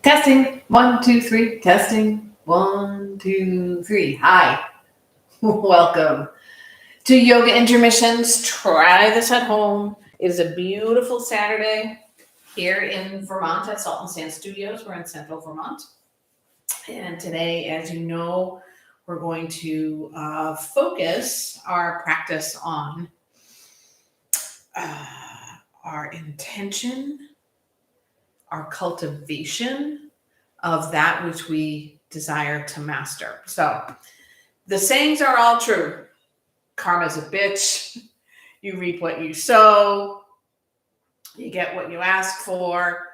Testing. 1, 2, 3. Testing. 1, 2, 3. Hi. Welcome to Yoga Intermissions. Try this at home. It is a beautiful Saturday here in Vermont at Salt and Sand Studios. We're in central Vermont. And today, as you know, we're going to focus our practice on our intention, our cultivation of that which we desire to master. So the sayings are all true. Karma's a bitch. You reap what you sow. You get what you ask for.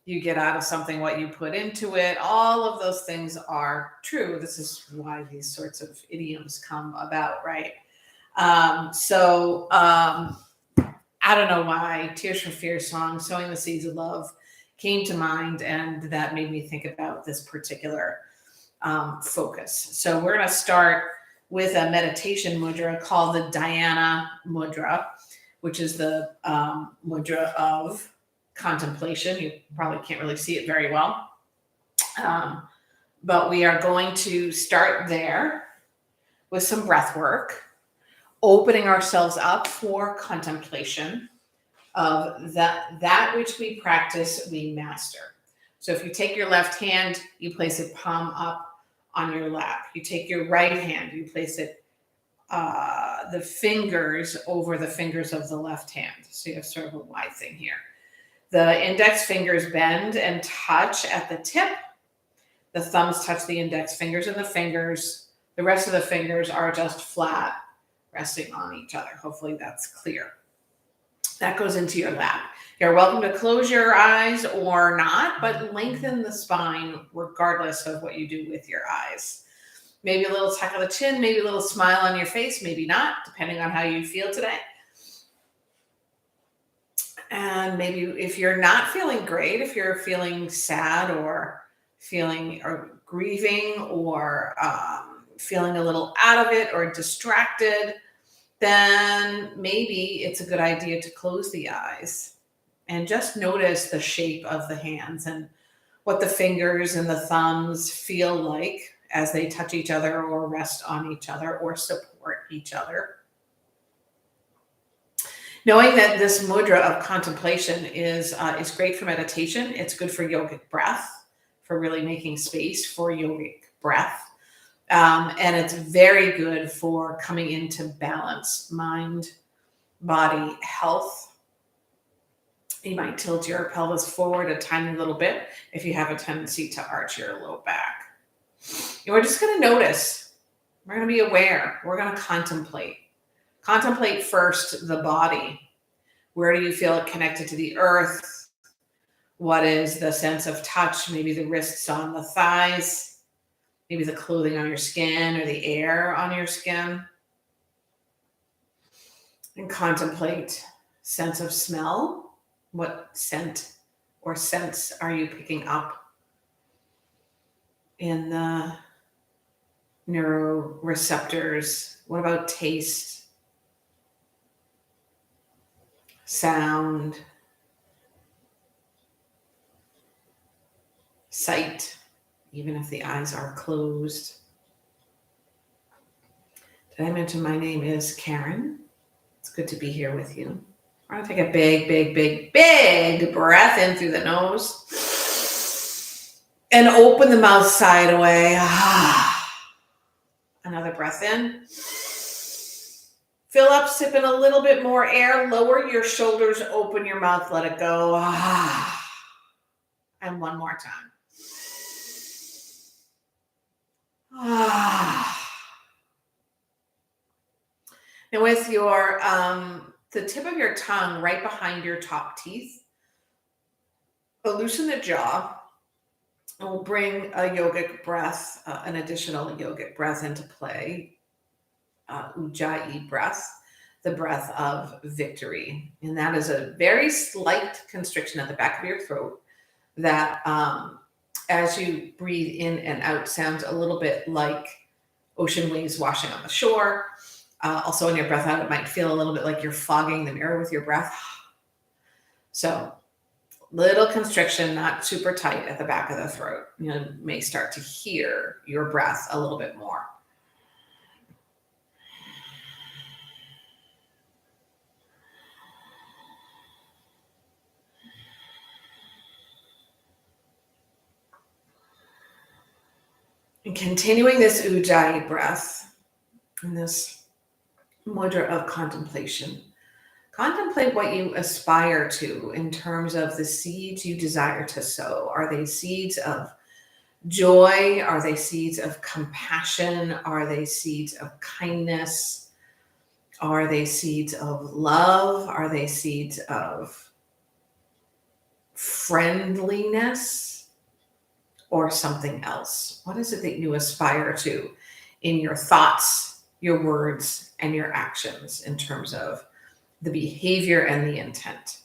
You get out of something what you put into it. All of those things are true. This is why these sorts of idioms come about, right? I don't know why Tears for Fears song, Sowing the Seeds of Love, came to mind, and that made me think about this particular focus. So we're going to start with a meditation mudra called the Dhyana mudra, which is the mudra of contemplation. You probably can't really see it very well, but we are going to start there with some breath work, opening ourselves up for contemplation of that which we practice, we master. So if you take your left hand, you place it palm up on your lap. You take your right hand, you place it the fingers over the fingers of the left hand. So you have sort of a wide thing here. The index fingers bend and touch at the tip. The thumbs touch the index fingers and the rest of the fingers are just flat, resting on each other. Hopefully that's clear. That goes into your lap. You're welcome to close your eyes or not, but lengthen the spine regardless of what you do with your eyes. Maybe a little tuck of the chin, maybe a little smile on your face, maybe not, depending on how you feel today. And maybe if you're not feeling great, if you're feeling sad or grieving or feeling a little out of it or distracted, then maybe it's a good idea to close the eyes and just notice the shape of the hands and what the fingers and the thumbs feel like as they touch each other or rest on each other or support each other. Knowing that this mudra of contemplation is great for meditation. It's good for yogic breath, for really making space for yogic breath. And it's very good for coming into balance, mind, body, health. You might tilt your pelvis forward a tiny little bit if you have a tendency to arch your low back. And we're just going to notice. We're going to be aware. We're going to contemplate. Contemplate first the body. Where do you feel it connected to the earth? What is the sense of touch? Maybe the wrists on the thighs. Maybe the clothing on your skin or the air on your skin. And contemplate sense of smell. What scent or sense are you picking up in the neuroreceptors? What about taste? Sound? Sight? Even if the eyes are closed. Did I mention my name is Karen? It's good to be here with you. We're going to take a big breath in through the nose. And open the mouth side away. Another breath in. Fill up, sip in a little bit more air. Lower your shoulders, open your mouth, let it go. And one more time. Now with your the tip of your tongue right behind your top teeth, loosen the jaw, and we'll bring a yogic breath, an additional yogic breath into play. Ujjayi breath, the breath of victory. And that is a very slight constriction at the back of your throat that as you breathe in and out, sounds a little bit like ocean waves washing on the shore. Also, on your breath out, it might feel a little bit like you're fogging the mirror with your breath. So Little constriction, not super tight at the back of the throat. You may start to hear your breath a little bit more. And continuing this ujjayi breath and this mudra of contemplation. Contemplate what you aspire to in terms of the seeds you desire to sow. Are they seeds of joy? Are they seeds of compassion? Are they seeds of kindness? Are they seeds of love? Are they seeds of friendliness or something else? What is it that you aspire to in your thoughts, your words, and your actions in terms of the behavior and the intent?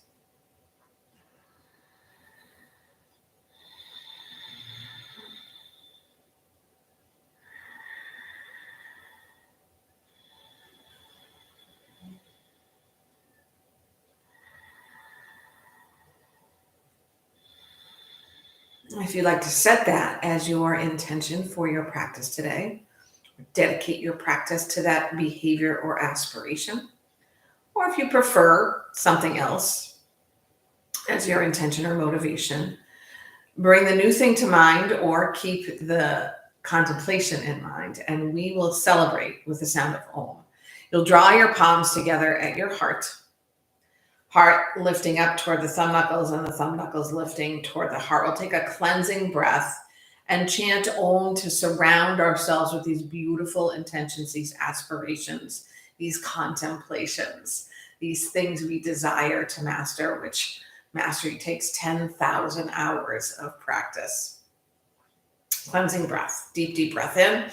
If you'd like to set that as your intention for your practice today, dedicate your practice to that behavior or aspiration, or if you prefer something else as your intention or motivation, bring the new thing to mind or keep the contemplation in mind, and we will celebrate with the sound of Om. You'll draw your palms together at your heart lifting up toward the thumb knuckles and the thumb knuckles lifting toward the heart. We'll take a cleansing breath and chant Om to surround ourselves with these beautiful intentions, these aspirations, these contemplations, these things we desire to master, which mastery takes 10,000 hours of practice. Cleansing breath. Deep, deep breath in.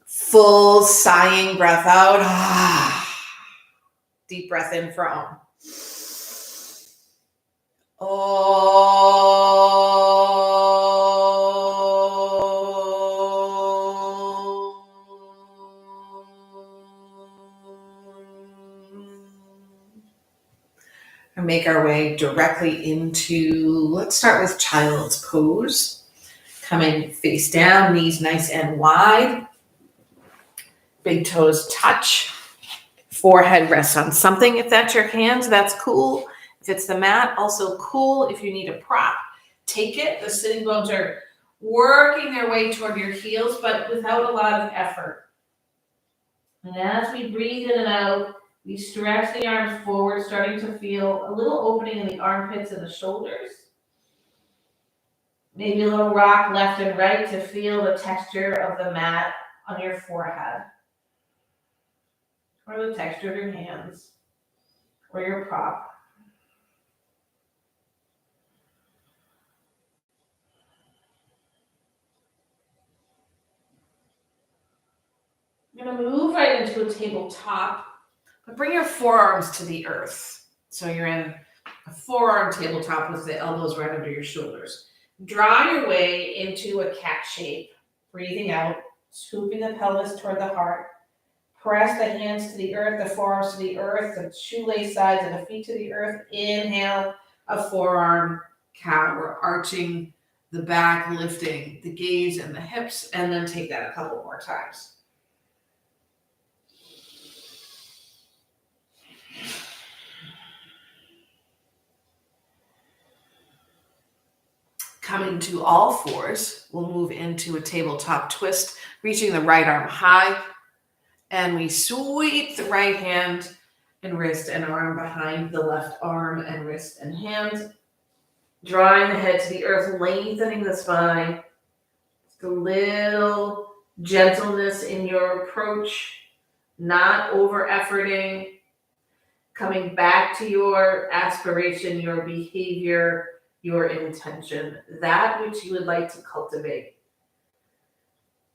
Full sighing breath out. Deep breath in for Om. And make our way directly into, let's start with child's pose. Coming face down, knees nice and wide. Big toes touch. Forehead rests on something. If that's your hands, that's cool. If it's the mat, also cool. If you need a prop, take it. The sitting bones are working their way toward your heels, but without a lot of effort. And as we breathe in and out, we stretch the arms forward, starting to feel a little opening in the armpits and the shoulders. Maybe a little rock left and right to feel the texture of the mat on your forehead, or the texture of your hands, or your prop. You're going to move right into a tabletop, but bring your forearms to the earth. So you're in a forearm tabletop with the elbows right under your shoulders. Draw your way into a cat shape, breathing out, scooping the pelvis toward the heart. Press the hands to the earth, the forearms to the earth, the shoelace sides and the feet to the earth. Inhale, a forearm cow. We're arching the back, lifting the gaze and the hips, and then take that a couple more times. Coming to all fours, we'll move into a tabletop twist, reaching the right arm high, and we sweep the right hand and wrist and arm behind the left arm and wrist and hand, drawing the head to the earth, lengthening the spine. Just a little gentleness in your approach, not over-efforting, coming back to your aspiration, your behavior, your intention, that which you would like to cultivate.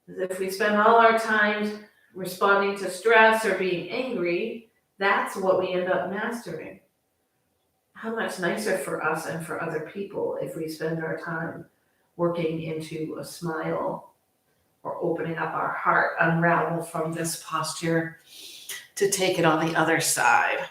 If we spend all our time responding to stress or being angry, that's what we end up mastering. How much nicer for us and for other people if we spend our time working into a smile or opening up our heart, unravel from this posture to take it on the other side.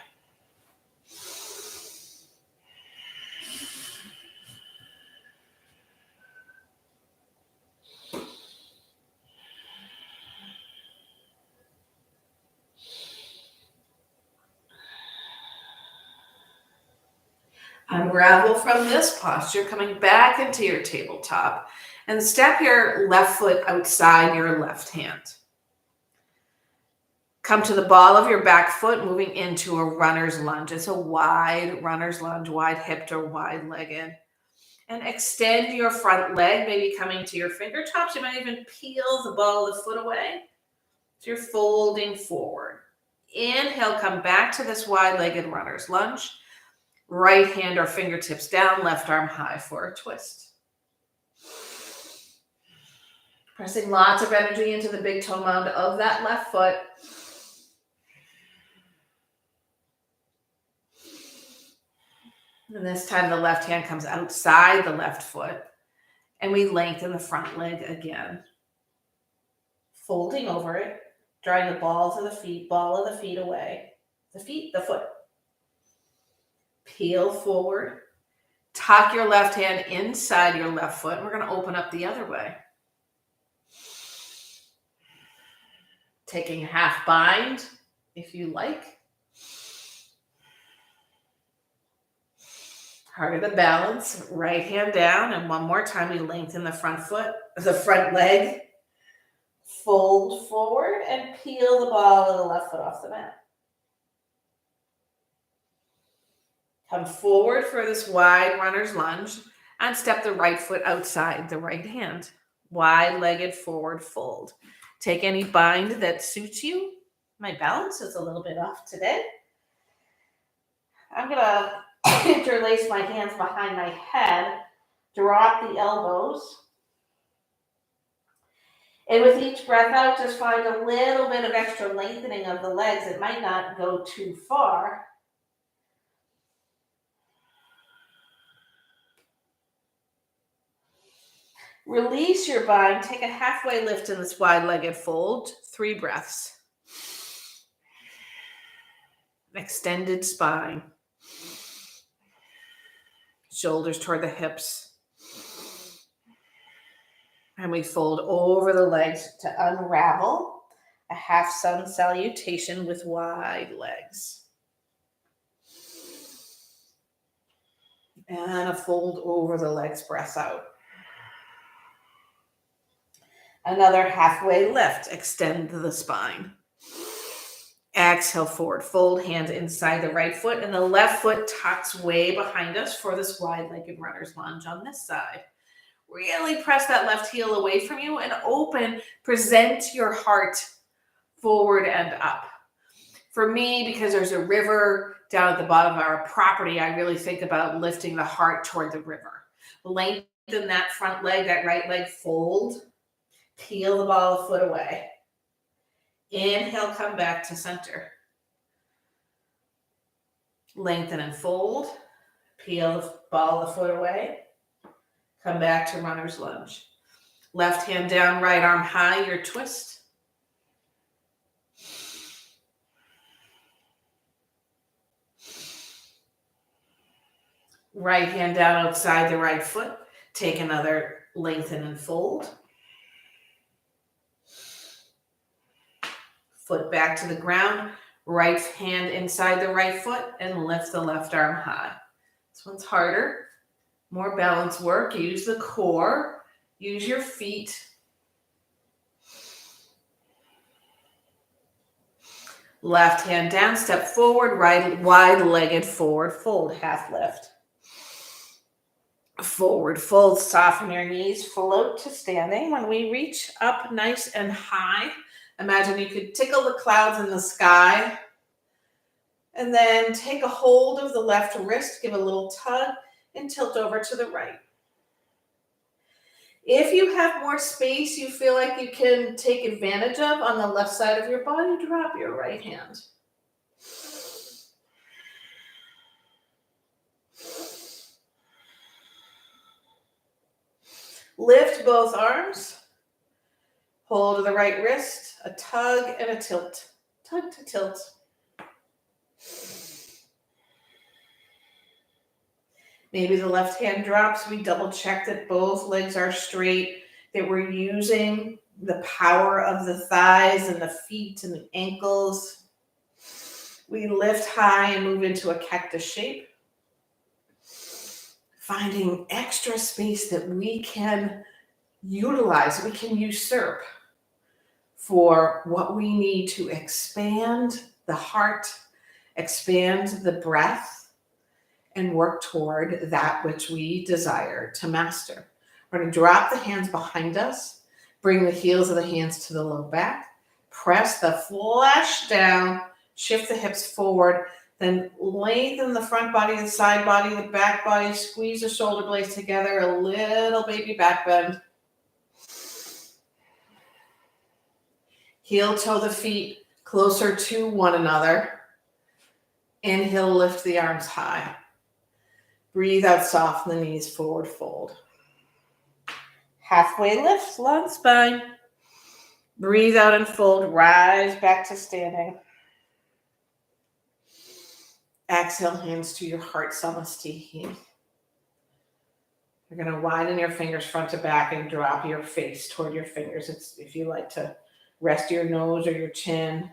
Unravel from this posture, coming back into your tabletop, and step your left foot outside your left hand. Come to the ball of your back foot, moving into a runner's lunge. It's a wide runner's lunge, wide hipped or wide legged. And extend your front leg, maybe coming to your fingertips. You might even peel the ball of the foot away. So you're folding forward. Inhale, come back to this wide-legged runner's lunge. Right hand or fingertips down, left arm high for a twist. Pressing lots of energy into the big toe mound of that left foot. And this time the left hand comes outside the left foot. And we lengthen the front leg again. Folding over it, drawing the balls of the feet, ball of the feet away. The foot. Peel forward. Tuck your left hand inside your left foot. And we're going to open up the other way. Taking a half bind, if you like. Heart of the balance, right hand down. And one more time, we lengthen the front foot, the front leg. Fold forward and peel the ball of the left foot off the mat. Come forward for this wide runner's lunge and step the right foot outside the right hand. Wide-legged forward fold. Take any bind that suits you. My balance is a little bit off today. I'm going to interlace my hands behind my head, drop the elbows. And with each breath out, just find a little bit of extra lengthening of the legs. It might not go too far. Release your bind. Take a halfway lift in this wide-legged fold. 3 breaths. Extended spine. Shoulders toward the hips. And we fold over the legs to unravel a half sun salutation with wide legs. And a fold over the legs, breath out. Another halfway lift, extend the spine. Exhale, forward fold, hands inside the right foot, and the left foot tucks way behind us for this wide-legged runner's lunge on this side. Really press that left heel away from you and open, present your heart forward and up. For me, because there's a river down at the bottom of our property, I really think about lifting the heart toward the river. Lengthen that front leg, that right leg, fold. Peel the ball of foot away. Inhale, come back to center. Lengthen and fold. Peel the ball of foot away. Come back to runner's lunge. Left hand down, right arm high, your twist. Right hand down outside the right foot. Take another lengthen and fold. Foot back to the ground. Right hand inside the right foot and lift the left arm high. This one's harder. More balance work. Use the core. Use your feet. Left hand down, step forward, right wide-legged forward fold, half lift. Forward fold, soften your knees, float to standing. When we reach up nice and high, imagine you could tickle the clouds in the sky. And then take a hold of the left wrist, give a little tug, and tilt over to the right. If you have more space you feel like you can take advantage of on the left side of your body, drop your right hand. Lift both arms. Hold the right wrist, a tug and a tilt. Tug to tilt. Maybe the left hand drops. We double check that both legs are straight, that we're using the power of the thighs and the feet and the ankles. We lift high and move into a cactus shape. finding extra space that we can utilize, we can usurp for what we need to expand the heart, expand the breath, and work toward that which we desire to master. We're going to drop the hands behind us, bring the heels of the hands to the low back, press the flesh down, shift the hips forward, then lengthen the front body, the side body, the back body, squeeze the shoulder blades together, a little baby back bend. Heel toe the feet closer to one another. Inhale, lift the arms high. Breathe out, soften the knees, forward fold. Halfway lift, long spine. Breathe out and fold, rise back to standing. Exhale, hands to your heart, Samasthihi. You're going to widen your fingers front to back and drop your face toward your fingers. It's, if you like to rest your nose or your chin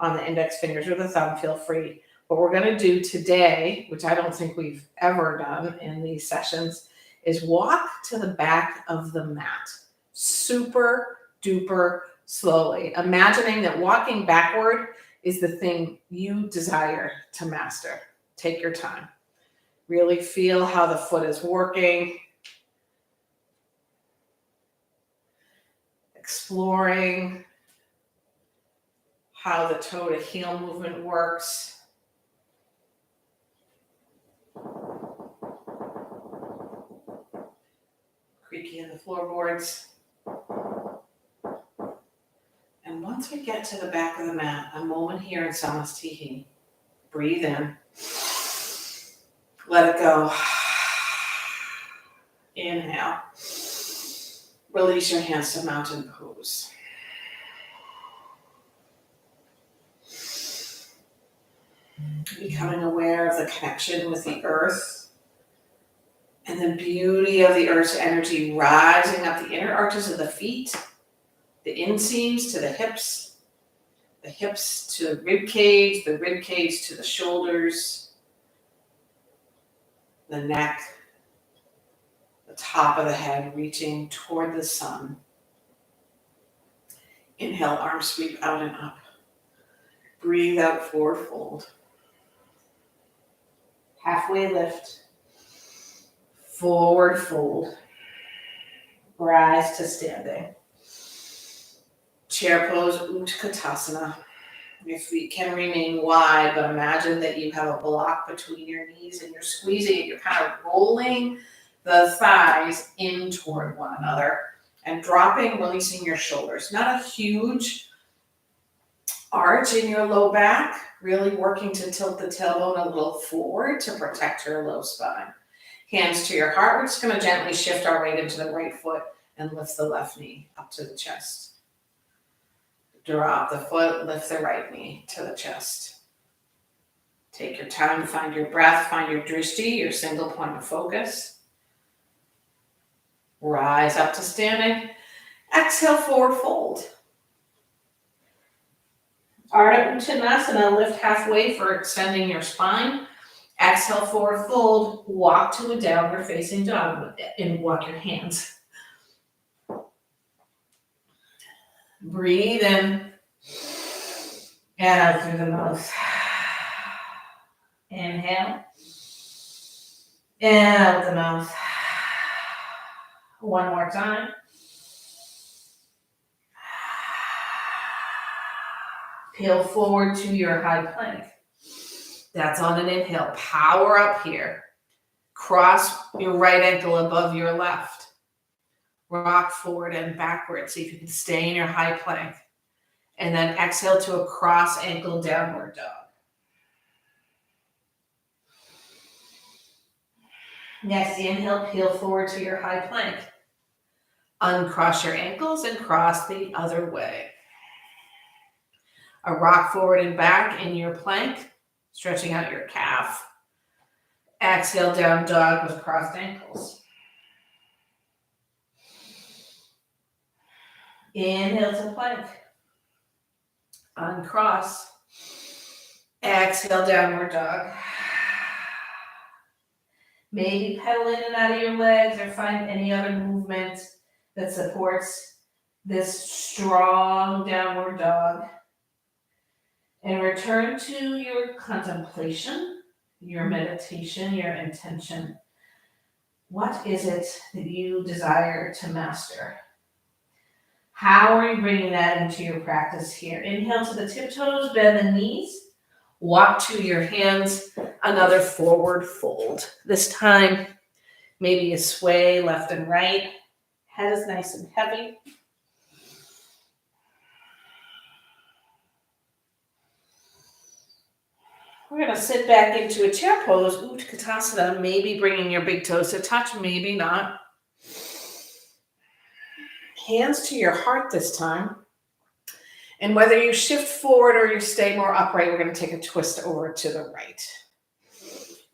on the index fingers or the thumb, feel free. What we're going to do today, which I don't think we've ever done in these sessions, is walk to the back of the mat. Super duper slowly. Imagining that walking backward is the thing you desire to master. Take your time. Really feel how the foot is working. Exploring how the toe to heel movement works. Creaky in the floorboards. And once we get to the back of the mat, a moment here in Samasthihi. Breathe in. Let it go. Inhale. Release your hands to mountain pose. Becoming aware of the connection with the earth and the beauty of the earth's energy rising up the inner arches of the feet, the inseams to the hips to the rib cage to the shoulders, the neck, the top of the head reaching toward the sun. Inhale, arms sweep out and up. Breathe out, forward fold. Halfway lift. Forward fold. Rise to standing. Chair pose, Utkatasana. Your feet can remain wide, but imagine that you have a block between your knees and you're squeezing it. You're kind of rolling the thighs in toward one another and dropping, releasing your shoulders. Not a huge arch in your low back, really working to tilt the tailbone a little forward to protect your low spine. Hands to your heart. We're just going to gently shift our weight into the right foot and lift the left knee up to the chest. Drop the foot, lift the right knee to the chest. Take your time to find your breath, find your drishti, your single point of focus. Rise up to standing. Exhale, forward fold. Ardha Uttanasana, lift halfway for extending your spine. Exhale, forward fold. Walk to a downward facing dog and walk your hands. Breathe in and out through the mouth. Inhale and out the mouth. One more time. Peel forward to your high plank. That's on an inhale. Power up here. Cross your right ankle above your left. Rock forward and backward. See if you can stay in your high plank. And then exhale to a cross ankle downward dog. Next inhale, peel forward to your high plank. Uncross your ankles and cross the other way. A rock forward and back in your plank, stretching out your calf. Exhale, down dog with crossed ankles. Inhale to plank. Uncross. Exhale, downward dog. Maybe pedal in and out of your legs or find any other movement that supports this strong downward dog. And return to your contemplation, your meditation, your intention. What is it that you desire to master? How are you bringing that into your practice here? Inhale to the tiptoes, bend the knees. Walk to your hands, another forward fold. This time, maybe you sway left and right. Head is nice and heavy. We're going to sit back into a chair pose, Utkatasana, maybe bringing your big toes to touch, maybe not. Hands to your heart this time. And whether you shift forward or you stay more upright, we're going to take a twist over to the right.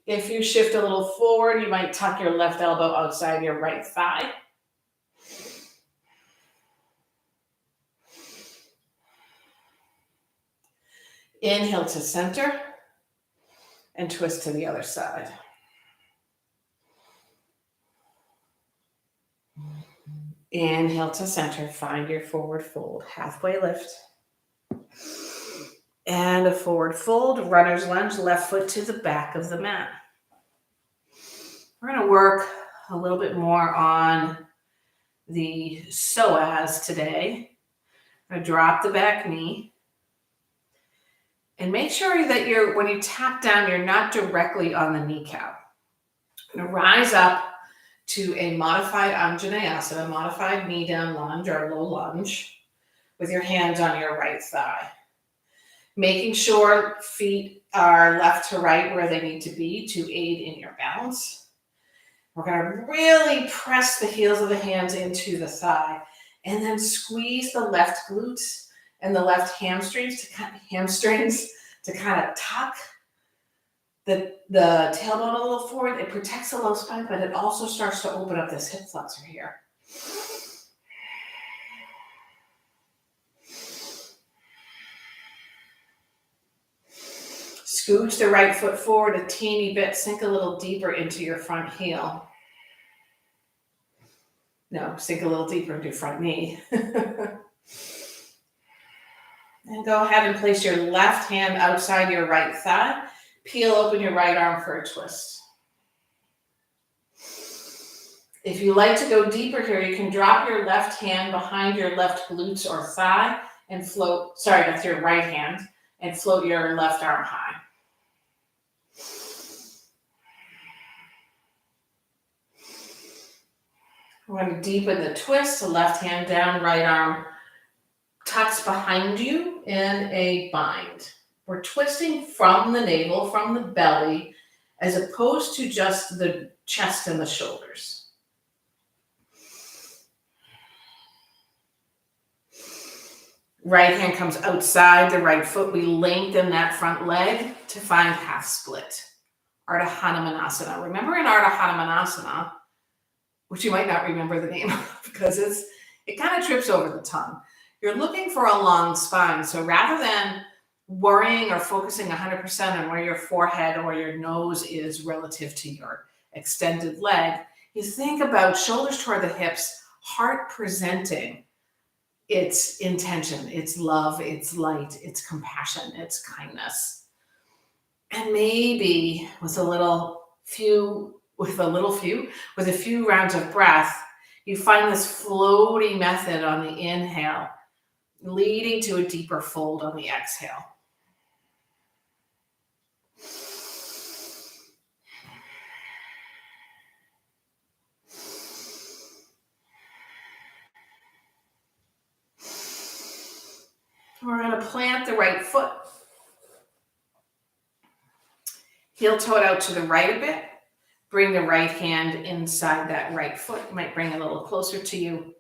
If you shift a little forward, you might tuck your left elbow outside your right thigh. Inhale to center and twist to the other side. Inhale to center, find your forward fold, halfway lift. And a forward fold, runner's lunge, left foot to the back of the mat. We're going to work a little bit more on the psoas today. I'm going to drop the back knee. And make sure that when you tap down, you're not directly on the kneecap. You're going to rise up to a modified Anjaneyasana, modified knee down lunge or low lunge with your hands on your right thigh. Making sure feet are left to right where they need to be to aid in your balance. We're going to really press the heels of the hands into the thigh and then squeeze the left glutes and the left hamstrings to kind of tuck the tailbone a little forward. It protects the low spine, but it also starts to open up this hip flexor here. Scooch the right foot forward a teeny bit, sink a little deeper into your front heel. No, sink a little deeper into your front knee. And go ahead and place your left hand outside your right thigh. Peel open your right arm for a twist. If you like to go deeper here, you can drop your left hand behind your left glutes or thigh and float, that's your right hand, and float your left arm high. We're going to deepen the twist, the left hand down, right arm tucks behind you in a bind. We're twisting from the navel, from the belly, as opposed to just the chest and the shoulders. Right hand comes outside the right foot. We lengthen that front leg to find half split. Ardha Hanumanasana. Remember in Ardha Hanumanasana, which you might not remember the name of because it kind of trips over the tongue. You're looking for a long spine. So rather than worrying or focusing 100% on where your forehead or your nose is relative to your extended leg, you think about shoulders toward the hips, heart presenting its intention, its love, its light, its compassion, its kindness. And maybe with a few rounds of breath, you find this floaty method on the inhale, leading to a deeper fold on the exhale. We're going to plant the right foot. Heel toe it out to the right a bit. Bring the right hand inside that right foot. You might bring it a little closer to you.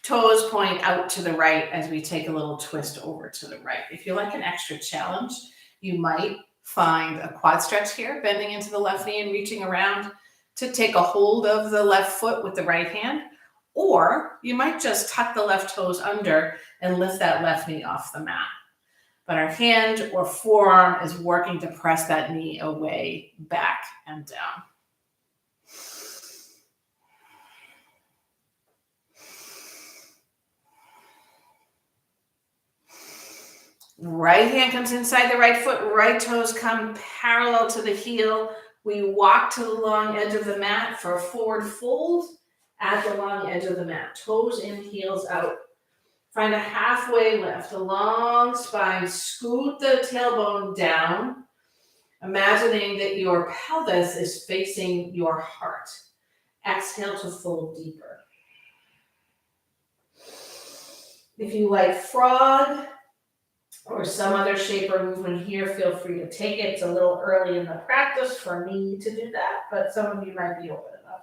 Toes point out to the right as we take a little twist over to the right. If you like an extra challenge, you might find a quad stretch here, bending into the left knee and reaching around to take a hold of the left foot with the right hand. Or you might just tuck the left toes under and lift that left knee off the mat. But our hand or forearm is working to press that knee away, back, and down. Right hand comes inside the right foot, right toes come parallel to the heel. We walk to the long edge of the mat for a forward fold at the long edge of the mat. Toes in, heels out. Find a halfway lift, a long spine. Scoot the tailbone down, imagining that your pelvis is facing your heart. Exhale to fold deeper. If you like frog or some other shape or movement here, feel free to take it. It's a little early in the practice for me to do that, but some of you might be open enough.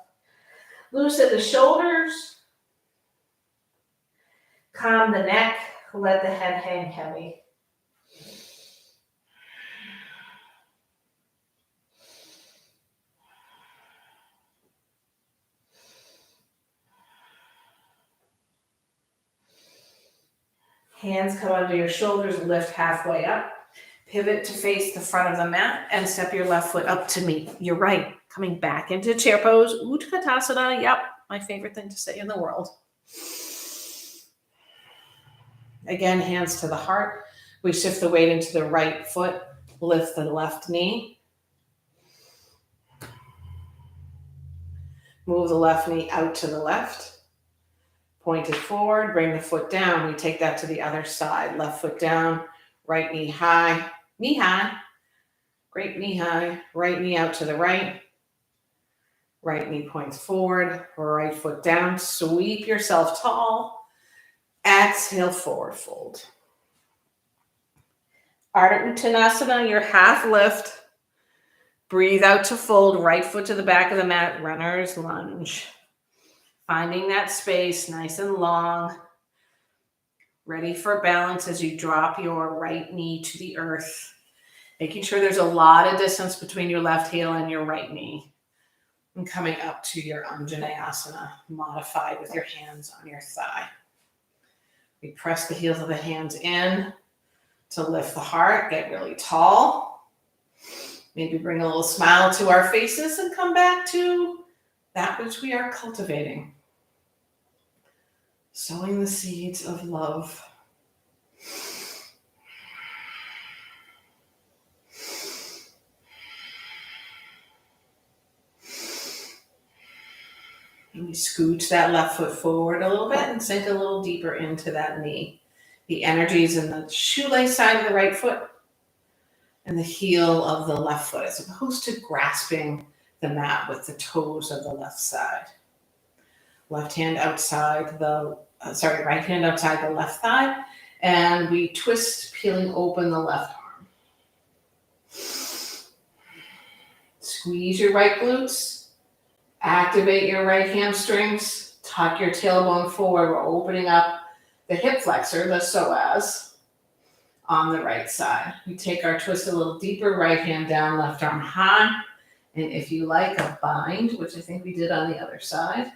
Loosen the shoulders. Calm the neck. Let the head hang heavy. Hands come under your shoulders, lift halfway up. Pivot to face the front of the mat and step your left foot up to meet your right. Coming back into chair pose, Utkatasana. Yep, my favorite thing to say in the world. Again, hands to the heart. We shift the weight into the right foot, lift the left knee. Move the left knee out to the left. Point it forward, bring the foot down. We take that to the other side. Left foot down, right knee high. Knee high. Great, knee high. Right knee out to the right. Right knee points forward. Right foot down. Sweep yourself tall. Exhale, forward fold. Ardha Uttanasana, your half lift. Breathe out to fold. Right foot to the back of the mat. Runner's lunge. Finding that space nice and long. Ready for balance as you drop your right knee to the earth. Making sure there's a lot of distance between your left heel and your right knee. And coming up to your Anjaneyasana, modified with your hands on your thigh. We press the heels of the hands in to lift the heart, get really tall. Maybe bring a little smile to our faces and come back to that which we are cultivating. Sowing the seeds of love. And we scooch that left foot forward a little bit and sink a little deeper into that knee. The energy is in the shoelace side of the right foot and the heel of the left foot, as opposed to grasping the mat with the toes of the left side. Left hand outside the, right hand outside the left thigh, and we twist, peeling open the left arm. Squeeze your right glutes, activate your right hamstrings, tuck your tailbone forward. We're opening up the hip flexor, the psoas, on the right side. We take our twist a little deeper, right hand down, left arm high, and if you like, a bind, which I think we did on the other side.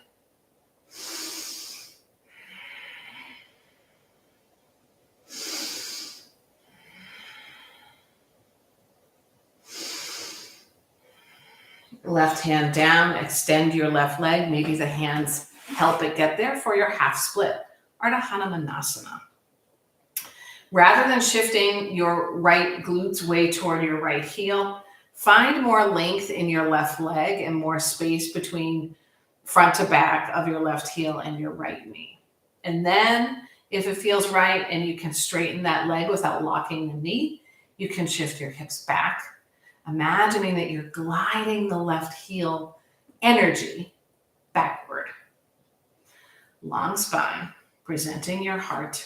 Left hand down, extend your left leg. Maybe the hands help it get there for your half split, Ardha Hanumanasana. Rather than shifting your right glutes way toward your right heel, find more length in your left leg and more space between front to back of your left heel and your right knee. And then if it feels right and you can straighten that leg without locking the knee, you can shift your hips back, imagining that you're gliding the left heel energy backward. Long spine, presenting your heart.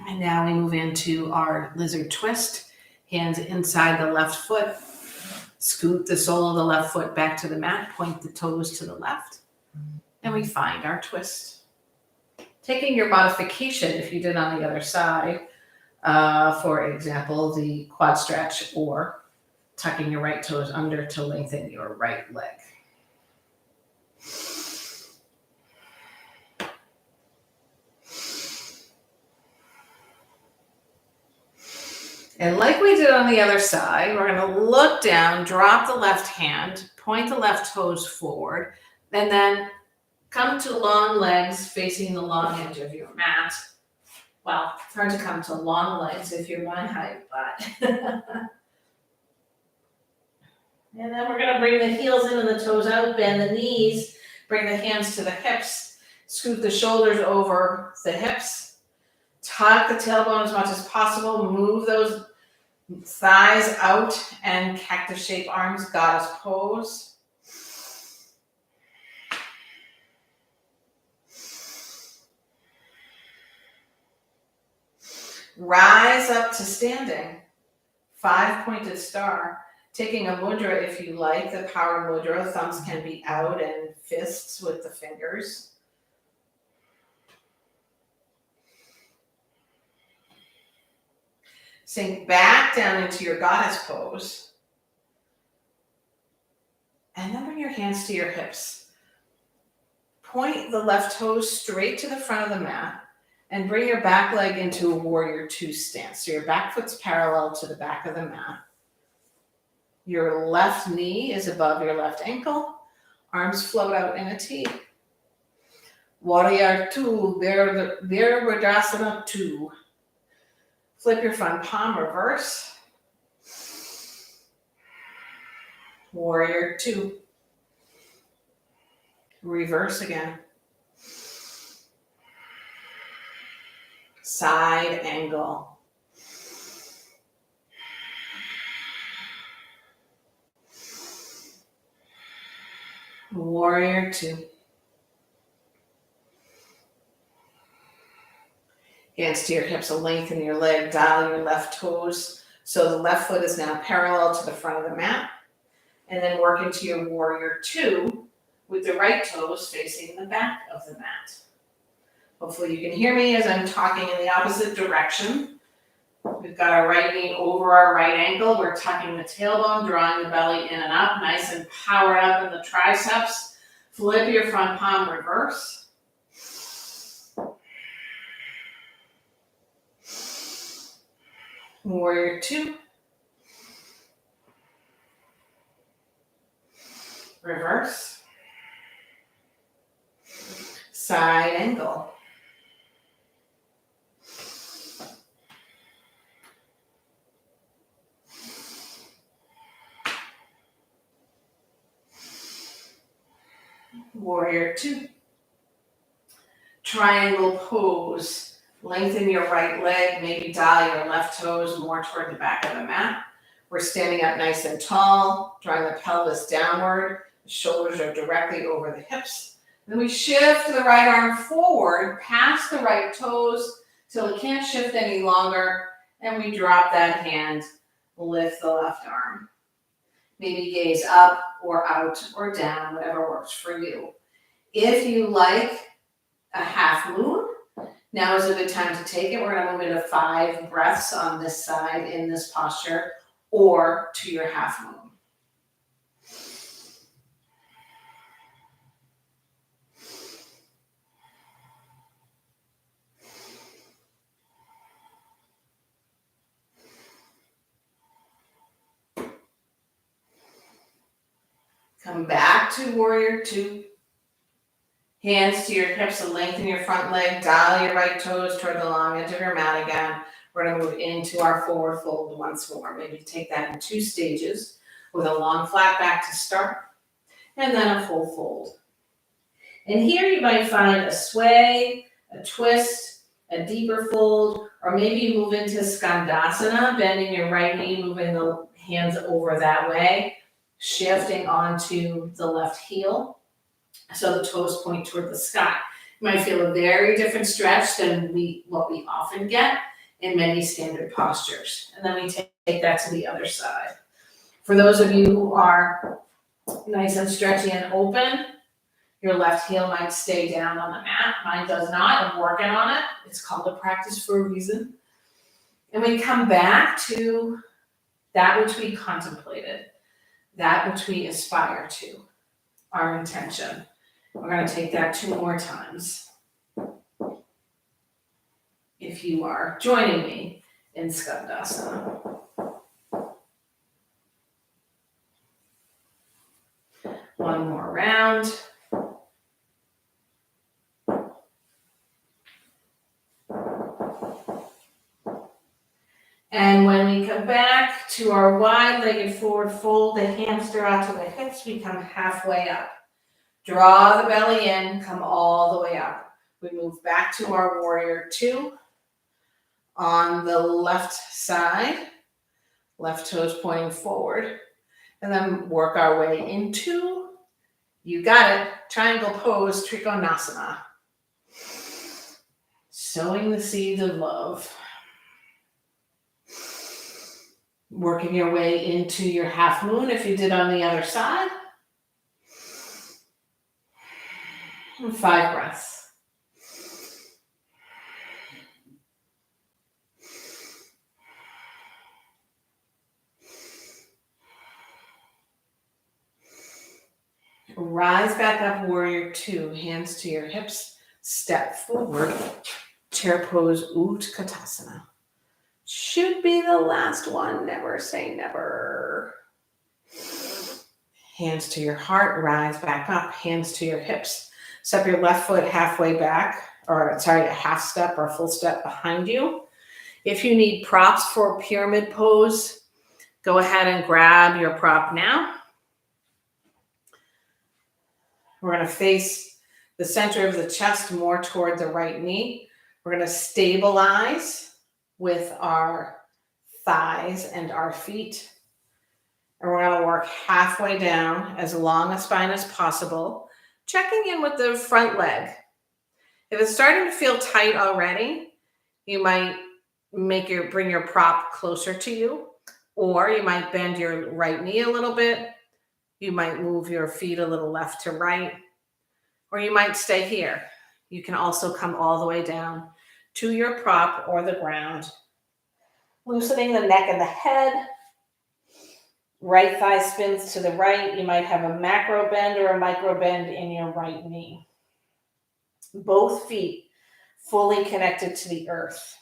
And now we move into our lizard twist. Hands inside the left foot. Scoot the sole of the left foot back to the mat. Point the toes to the left. And we find our twist. Taking your modification, if you did on the other side, for example, the quad stretch, or tucking your right toes under to lengthen your right leg. And like we did on the other side, we're going to look down, drop the left hand, point the left toes forward, and then come to long legs facing the long edge of your mat. Well, it's hard to come to long legs if you're my height, but. And then we're going to bring the heels in and the toes out, bend the knees, bring the hands to the hips, scoot the shoulders over the hips, tuck the tailbone as much as possible, move those thighs out and cactus shape arms, goddess pose. Rise up to standing, 5-pointed star. Taking a mudra if you like, the power mudra, thumbs can be out and fists with the fingers. Sink back down into your goddess pose. And then bring your hands to your hips. Point the left toes straight to the front of the mat and bring your back leg into a warrior two stance. So your back foot's parallel to the back of the mat. Your left knee is above your left ankle. Arms float out in a T. Warrior two, Virabhadrasana two. Flip your front palm, reverse. Warrior two. Reverse again. Side angle. Warrior two. Hands to your hips, lengthen your leg, dial your left toes. So the left foot is now parallel to the front of the mat. And then work into your warrior two with the right toes facing the back of the mat. Hopefully you can hear me as I'm talking in the opposite direction. We've got our right knee over our right ankle. We're tucking the tailbone, drawing the belly in and up, nice and powered up in the triceps. Flip your front palm, reverse. Warrior two. Reverse. Side angle. Warrior two. Triangle pose. Lengthen your right leg, maybe dial your left toes more toward the back of the mat. We're standing up nice and tall, drawing the pelvis downward. The shoulders are directly over the hips. Then we shift the right arm forward, past the right toes, till it can't shift any longer. And we drop that hand, lift the left arm. Maybe gaze up or out or down, whatever works for you. If you like a half moon, now is a good time to take it. We're going to move into 5 breaths on this side in this posture or to your half moon. Come back to warrior two. Hands to your hips and lengthen your front leg. Dial your right toes toward the long edge of your mat again. We're going to move into our forward fold once more. Maybe take that in 2 stages with a long flat back to start and then a full fold. And here you might find a sway, a twist, a deeper fold, or maybe you move into Skandasana, bending your right knee, moving the hands over that way, shifting onto the left heel. So the toes point toward the sky. You might feel a very different stretch than what we often get in many standard postures. And then we take that to the other side. For those of you who are nice and stretchy and open, your left heel might stay down on the mat. Mine does not. I'm working on it. It's called a practice for a reason. And we come back to that which we contemplated, that which we aspire to, our intention. We're going to take that 2 more times. If you are joining me in Skandasana. One more round. And when we come back to our wide-legged forward fold, the hamster out to the hips, we come halfway up. Draw the belly in, come all the way up. We move back to our warrior two on the left side, left toes pointing forward, and then work our way into, you got it, triangle pose, Trikonasana. Sowing the seeds of love. Working your way into your half moon if you did on the other side. And 5 breaths. Rise back up, warrior two, hands to your hips, step forward, chair pose, Utkatasana. Should be the last one, never say never. Hands to your heart, rise back up, hands to your hips. Step your left foot halfway back, a half step or a full step behind you. If you need props for pyramid pose, go ahead and grab your prop now. We're going to face the center of the chest more toward the right knee. We're going to stabilize with our thighs and our feet. And we're going to work halfway down, as long a spine as possible, checking in with the front leg. If it's starting to feel tight already, you might bring your prop closer to you, or you might bend your right knee a little bit. You might move your feet a little left to right, or you might stay here. You can also come all the way down to your prop or the ground, loosening the neck and the head. Right thigh spins to the right. You might have a macro bend or a micro bend in your right knee. Both feet fully connected to the earth.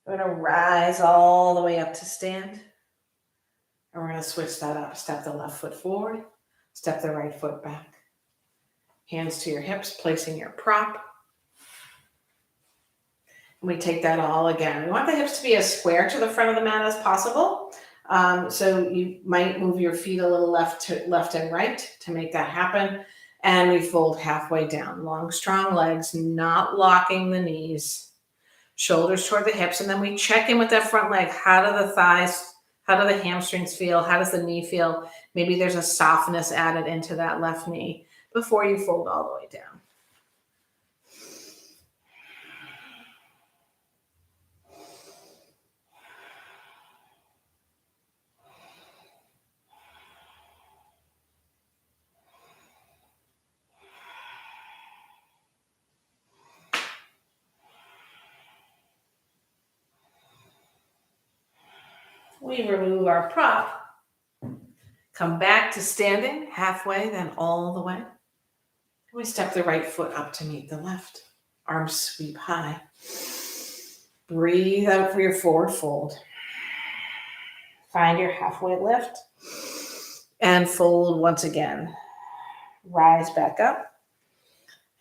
We're going to rise all the way up to stand. And we're going to switch that up. Step the left foot forward. Step the right foot back. Hands to your hips, placing your prop. And we take that all again. We want the hips to be as square to the front of the mat as possible. So you might move your feet a little left and right to make that happen. And we fold halfway down. Long, strong legs, not locking the knees. Shoulders toward the hips, and then we check in with that front leg. How do the thighs, how do the hamstrings feel? How does the knee feel? Maybe there's a softness added into that left knee before you fold all the way down. We remove our prop, come back to standing halfway, then all the way. We step the right foot up to meet the left. Arms sweep high. Breathe out for your forward fold. Find your halfway lift and fold once again. Rise back up.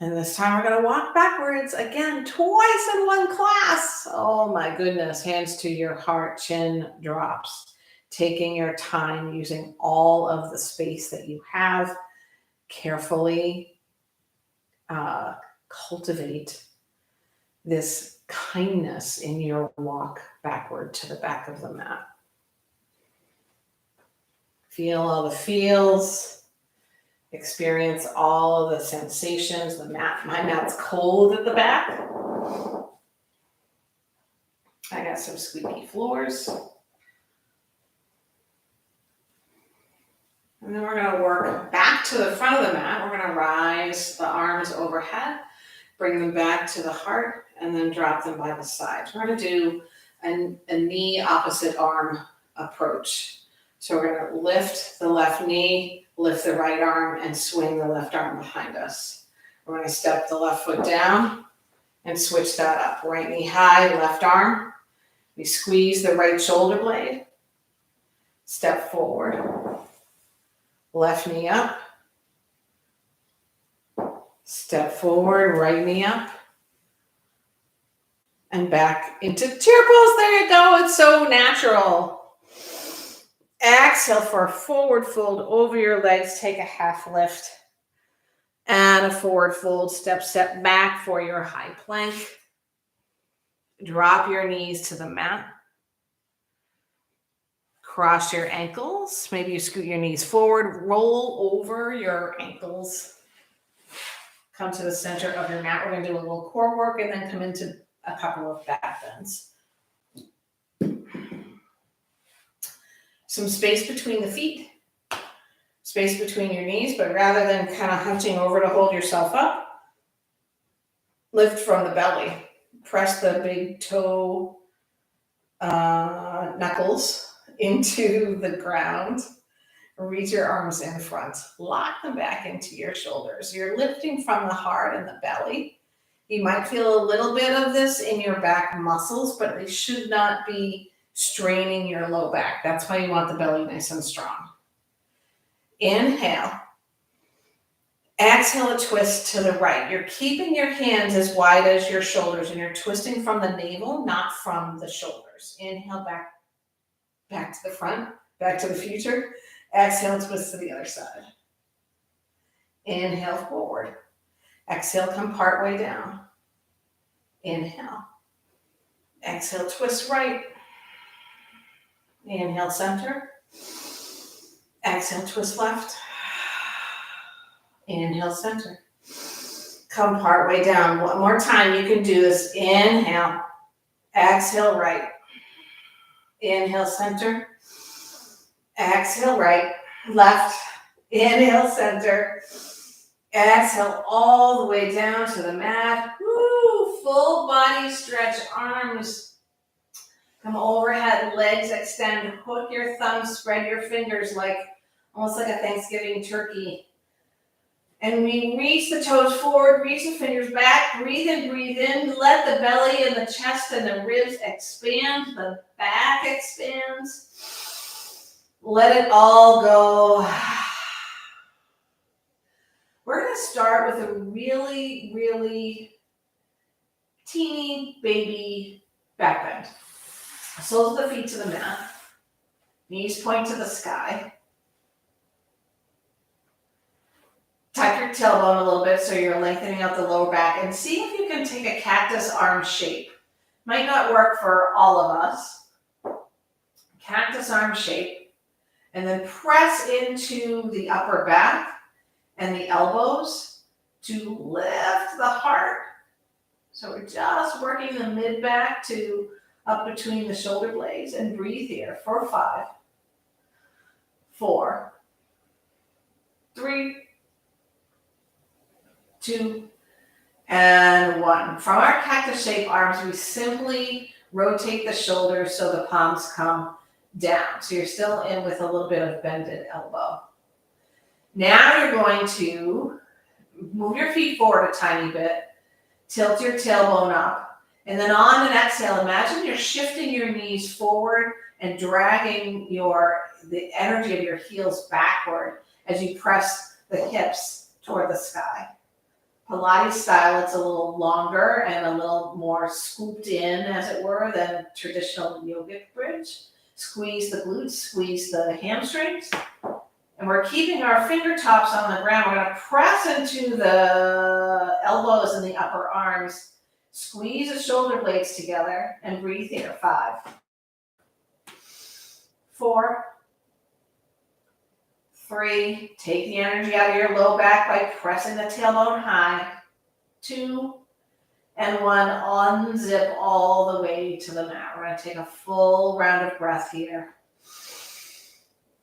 And this time we're going to walk backwards again, twice in one class. Oh my goodness. Hands to your heart, chin drops. Taking your time, using all of the space that you have. Carefully cultivate this kindness in your walk backward to the back of the mat. Feel all the feels. Experience all of the sensations. The mat, my mat's cold at the back. I got some squeaky floors. And then we're going to work back to the front of the mat. We're going to rise the arms overhead. Bring them back to the heart and then drop them by the sides. We're going to do a knee opposite arm approach. So we're going to lift the left knee, lift the right arm, and swing the left arm behind us. We're going to step the left foot down and switch that up. Right knee high, left arm. We squeeze the right shoulder blade. Step forward. Left knee up. Step forward, right knee up. And back into chair pose. There you go. It's so natural. Exhale for a forward fold over your legs. Take a half lift. And a forward fold. Step back for your high plank. Drop your knees to the mat. Cross your ankles. Maybe you scoot your knees forward. Roll over your ankles. Come to the center of your mat. We're going to do a little core work and then come into a couple of back bends. Some space between the feet. Space between your knees, but rather than kind of hunching over to hold yourself up, lift from the belly. Press the big toe knuckles into the ground. Reach your arms in front. Lock them back into your shoulders. You're lifting from the heart and the belly. You might feel a little bit of this in your back muscles, but they should not be straining your low back. That's why you want the belly nice and strong. Inhale. Exhale a twist to the right. You're keeping your hands as wide as your shoulders and you're twisting from the navel, not from the shoulders. Inhale back to the front, back to the future. Exhale, twist to the other side. Inhale forward. Exhale, come part way down. Inhale. Exhale, twist right. Inhale, center. Exhale, twist left. Inhale, center. Come part way down. One more time, you can do this. Inhale. Exhale, right. Inhale, center. Exhale, right. Left. Inhale, center. Exhale all the way down to the mat. Woo! Full body stretch, arms come overhead, legs extend. Hook your thumbs, spread your fingers like almost like a Thanksgiving turkey. And we reach the toes forward, reach the fingers back, breathe in, breathe in. Let the belly and the chest and the ribs expand, the back expands. Let it all go. We're going to start with a really, really teeny baby back bend. Soles of the feet to the mat. Knees point to the sky. Tuck your tailbone a little bit so you're lengthening out the lower back and see if you can take a cactus arm shape. Might not work for all of us. Cactus arm shape. And then press into the upper back and the elbows to lift the heart. So we're just working the mid back to up between the shoulder blades and breathe here for 5, 4, 3, 2, and 1. From our cactus shape arms, we simply rotate the shoulders so the palms come down. So you're still in with a little bit of bended elbow. Now you're going to move your feet forward a tiny bit, tilt your tailbone up, and then on an exhale, imagine you're shifting your knees forward and dragging the energy of your heels backward as you press the hips toward the sky. Pilates style, it's a little longer and a little more scooped in, as it were, than traditional yogic bridge. Squeeze the glutes, squeeze the hamstrings. And we're keeping our fingertips on the ground. We're going to press into the elbows and the upper arms. Squeeze the shoulder blades together and breathe here. 5, 4, 3. Take the energy out of your low back by pressing the tailbone high. 2 and 1. Unzip all the way to the mat. We're going to take a full round of breath here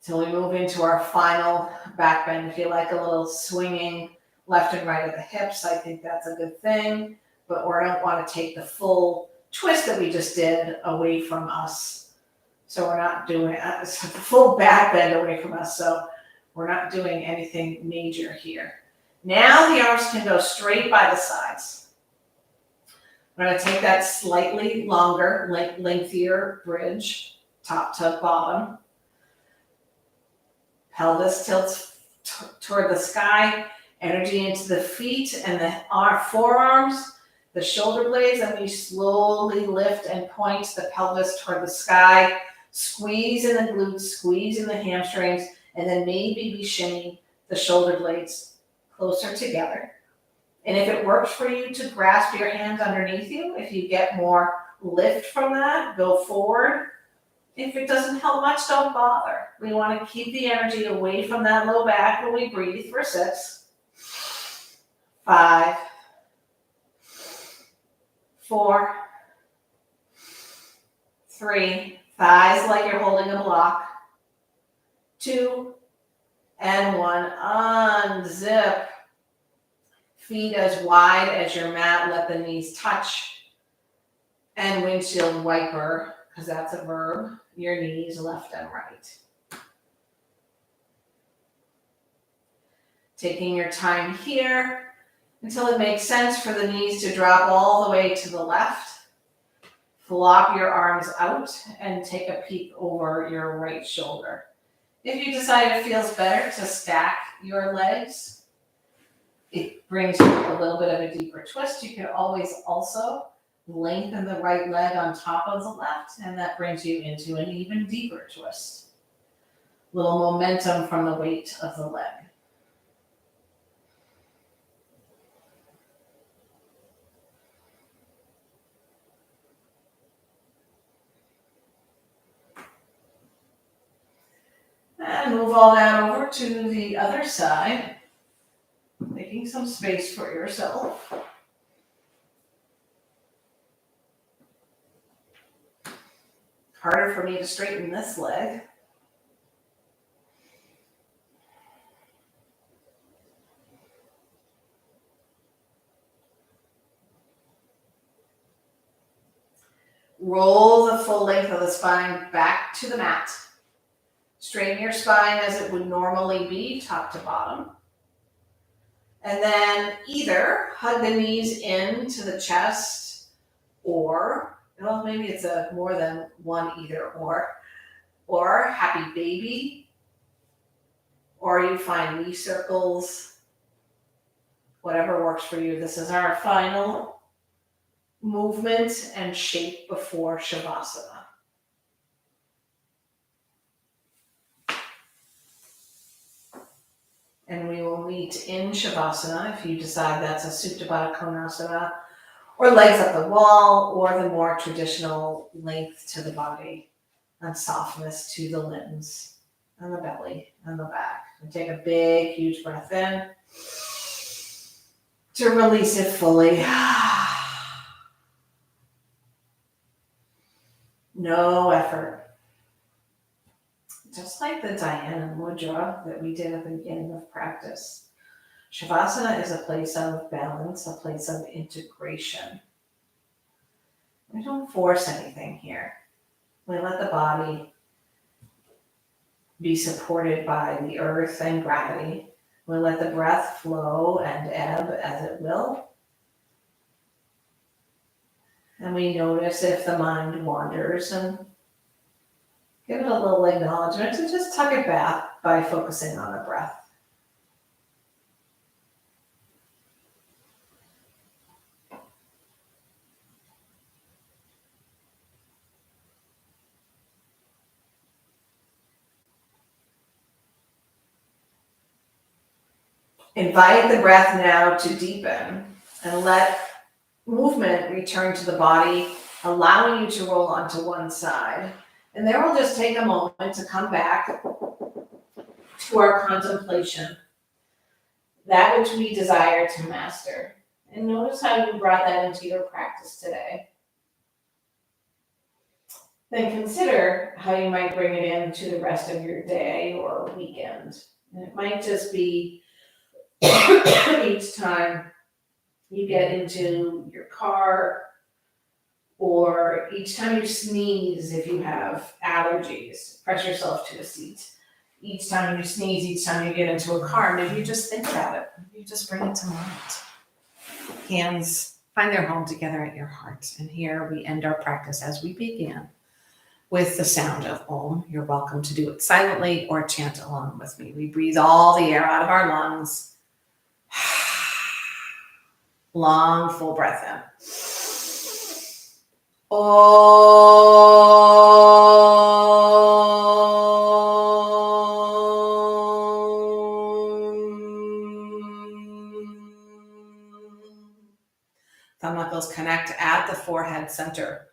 till we move into our final back bend. If you like a little swinging left and right of the hips. I think that's a good thing, but we don't want to take the full twist that we just did away from us. So we're not doing a full back bend away from us. So we're not doing anything major here. Now the arms can go straight by the sides. I'm going to take that slightly longer, lengthier bridge, top to bottom. Pelvis tilts toward the sky, energy into the feet and our forearms, the shoulder blades, and we slowly lift and point the pelvis toward the sky, squeeze in the glutes, squeeze in the hamstrings, and then maybe we shimmy the shoulder blades closer together. And if it works for you to grasp your hands underneath you, if you get more lift from that, go forward. If it doesn't help much, don't bother. We want to keep the energy away from that low back when we breathe for 6, 5, 4, 3, thighs like you're holding a block, 2, and 1. Unzip. Feet as wide as your mat. Let the knees touch. And windshield wiper, because that's a verb, your knees left and right. Taking your time here until it makes sense for the knees to drop all the way to the left. Flop your arms out and take a peek over your right shoulder. If you decide it feels better to stack your legs, it brings you a little bit of a deeper twist. You can always also lengthen the right leg on top of the left, and that brings you into an even deeper twist. Little momentum from the weight of the leg. And move all that over to the other side, making some space for yourself. Harder for me to straighten this leg. Roll the full length of the spine back to the mat. Straighten your spine as it would normally be, top to bottom. And then either hug the knees into the chest, or, well, maybe it's a more than one either or happy baby, or you find knee circles, whatever works for you. This is our final movement and shape before Shavasana. And we will meet in Shavasana if you decide that's a Supta Baddha Konasana, or legs up the wall, or the more traditional length to the body and softness to the limbs and the belly and the back. And take a big, huge breath in to release it fully. No effort. Just like the Dhyana Mudra that we did at the beginning of practice. Shavasana is a place of balance, a place of integration. We don't force anything here. We let the body be supported by the earth and gravity. We let the breath flow and ebb as it will. And we notice if the mind wanders and give it a little acknowledgement and just tuck it back by focusing on the breath. Invite the breath now to deepen and let movement return to the body, allowing you to roll onto one side. And then we'll just take a moment to come back to our contemplation, that which we desire to master. And notice how you brought that into your practice today. Then consider how you might bring it into the rest of your day or weekend. And it might just be Each time you get into your car, or each time you sneeze, if you have allergies, press yourself to a seat. Each time you sneeze, each time you get into a car, maybe you just think about it. Maybe you just bring it to mind. Hands find their home together at your heart. And here we end our practice as we began with the sound of Om. You're welcome to do it silently or chant along with me. We breathe all the air out of our lungs. Long, full breath in. Thumb knuckles connect at the forehead center.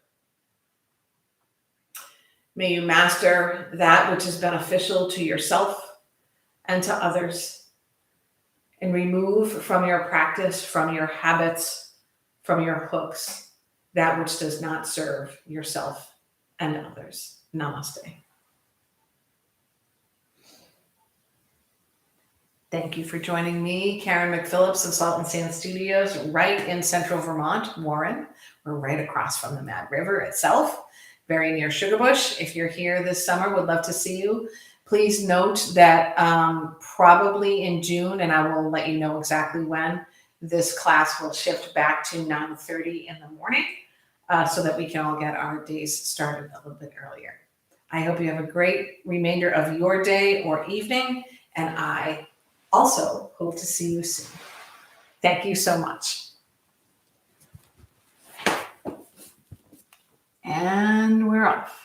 May you master that which is beneficial to yourself and to others, and remove from your practice, from your habits, from your hooks, that which does not serve yourself and others. Namaste. Thank you for joining me, Karen McPhillips of Salt and Sand Studios, right in central Vermont, Warren. We're right across from the Mad River itself, very near Sugarbush. If you're here this summer, would love to see you. Please note that probably in June, and I will let you know exactly when, this class will shift back to 9:30 in the morning so that we can all get our days started a little bit earlier. I hope you have a great remainder of your day or evening, and I also hope to see you soon. Thank you so much. And we're off.